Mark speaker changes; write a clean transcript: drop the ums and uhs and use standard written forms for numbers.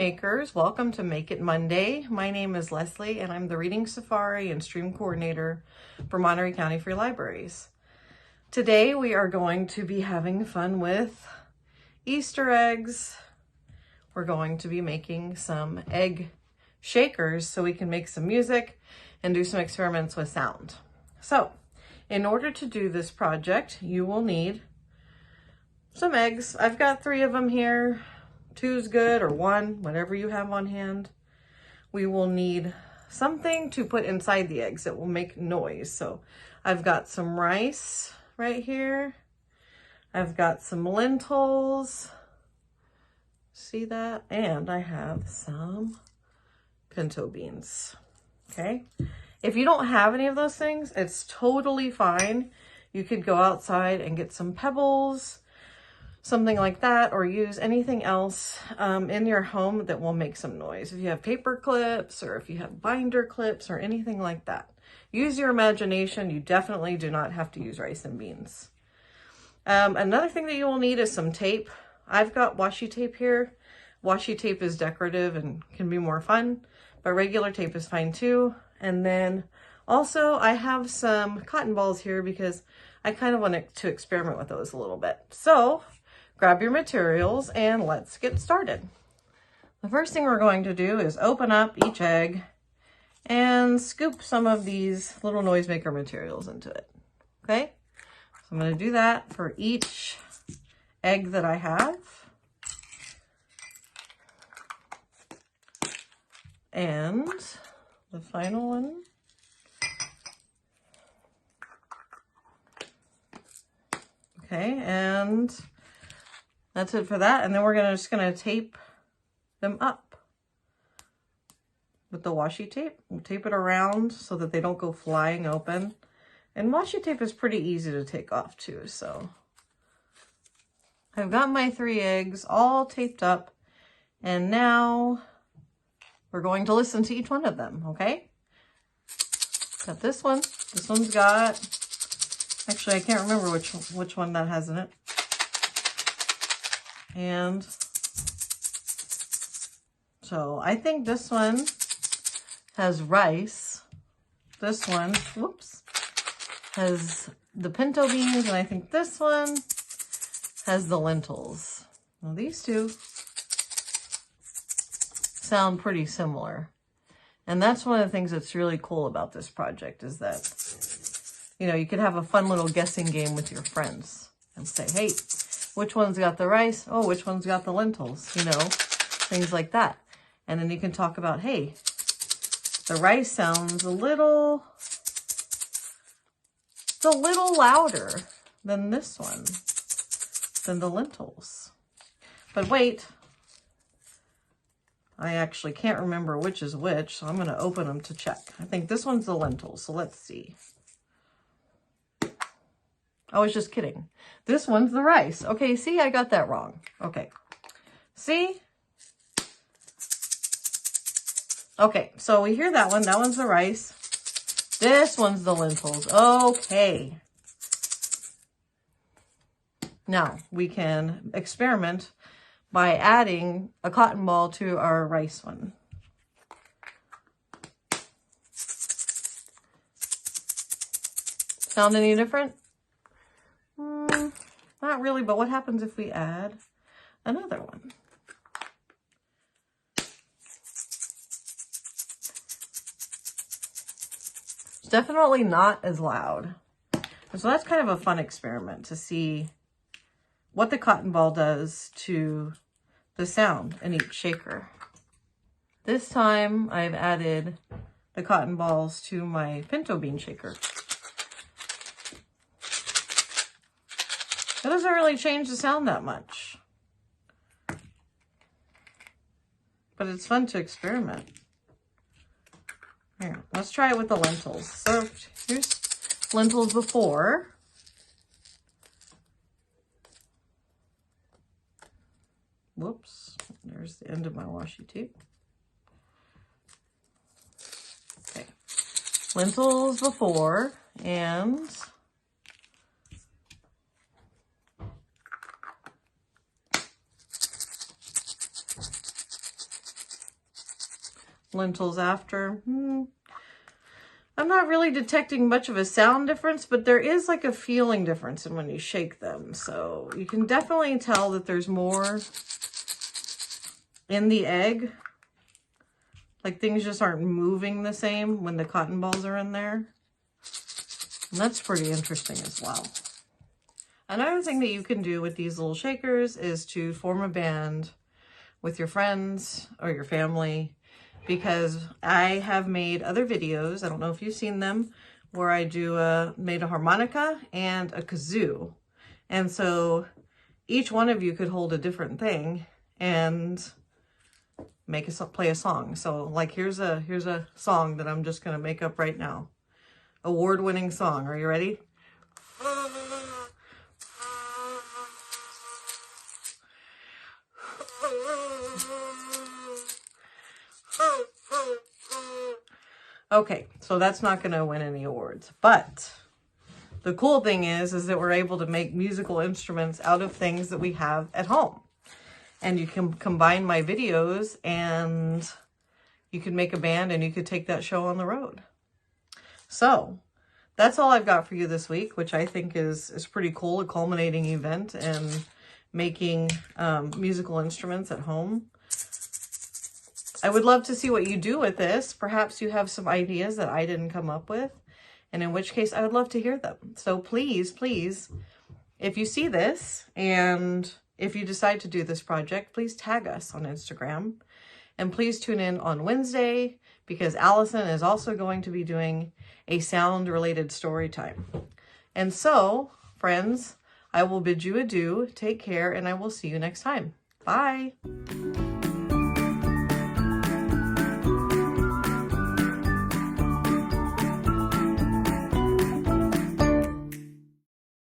Speaker 1: makers, welcome to Make It Monday. My name is Leslie and I'm the Reading Safari and Stream Coordinator for Monterey County Free Libraries. Today we are going to be having fun with Easter eggs. We're going to be making some egg shakers so we can make some music and do some experiments with sound. So, in order to do this project, you will need some eggs. I've got 3 of them here. 2's good, or 1, whatever you have on hand. We will need something to put inside the eggs that will make noise. So I've got some rice right here. I've got some lentils. See that? And I have some pinto beans. Okay. If you don't have any of those things, it's totally fine. You could go outside and get some pebbles, something like that, or use anything else in your home that will make some noise. If you have paper clips or if you have binder clips or anything like that, use your imagination. You definitely do not have to use rice and beans. Another thing that you will need is some tape. I've got washi tape here. Washi tape is decorative and can be more fun, but regular tape is fine too. And then also I have some cotton balls here because I kind of want to experiment with those a little bit. So grab your materials and let's get started. The first thing we're going to do is open up each egg and scoop some of these little noisemaker materials into it. Okay, so I'm going to do that for each egg that I have. And the final one. Okay, and that's it for that. And then we're just gonna tape them up with the washi tape. We'll tape it around so that they don't go flying open. And washi tape is pretty easy to take off too. So I've got my 3 eggs all taped up, and now we're going to listen to each one of them, okay? Got this one. This one's got, actually I can't remember which one that has in it. And so I think this one has rice. This one, whoops, has the pinto beans, and I think this one has the lentils. Now these two sound pretty similar. And that's one of the things that's really cool about this project is that, you know, you could have a fun little guessing game with your friends and say, hey, which one's got the rice? Oh, which one's got the lentils? You know, things like that. And then you can talk about, hey, the rice sounds a little louder than this one, than the lentils. But wait, I actually can't remember which is which, so I'm going to open them to check. I think this one's the lentils, so let's see. I was just kidding. This one's the rice. Okay, see, I got that wrong. Okay, see? Okay, so we hear that one. That one's the rice. This one's the lentils. Okay. Now, we can experiment by adding a cotton ball to our rice one. Sound any different? Not really, but what happens if we add another one? It's definitely not as loud. And so that's kind of a fun experiment to see what the cotton ball does to the sound in each shaker. This time I've added the cotton balls to my pinto bean shaker. It doesn't really change the sound that much, but it's fun to experiment. Here, let's try it with the lentils. So here's lentils before. Whoops, there's the end of my washi tape. Okay, lentils before, and lentils after. I'm not really detecting much of a sound difference, but there is like a feeling difference in when you shake them. So you can definitely tell that there's more in the egg. Like things just aren't moving the same when the cotton balls are in there. And that's pretty interesting as well. Another thing that you can do with these little shakers is to form a band with your friends or your family, because I have made other videos, I don't know if you've seen them, where I made a harmonica and a kazoo. And so each one of you could hold a different thing and play a song. So like here's a song that I'm just gonna make up right now. Award-winning song. Are you ready? Okay, so that's not gonna win any awards, but the cool thing is that we're able to make musical instruments out of things that we have at home. And you can combine my videos and you can make a band and you could take that show on the road. So that's all I've got for you this week, which I think is pretty cool, a culminating event and making musical instruments at home. I would love to see what you do with this. Perhaps you have some ideas that I didn't come up with, and in which case I would love to hear them. So please, please, if you see this and if you decide to do this project, please tag us on Instagram. And please tune in on Wednesday, because Alison is also going to be doing a sound-related story time. And so, friends, I will bid you adieu, take care, and I will see you next time. Bye!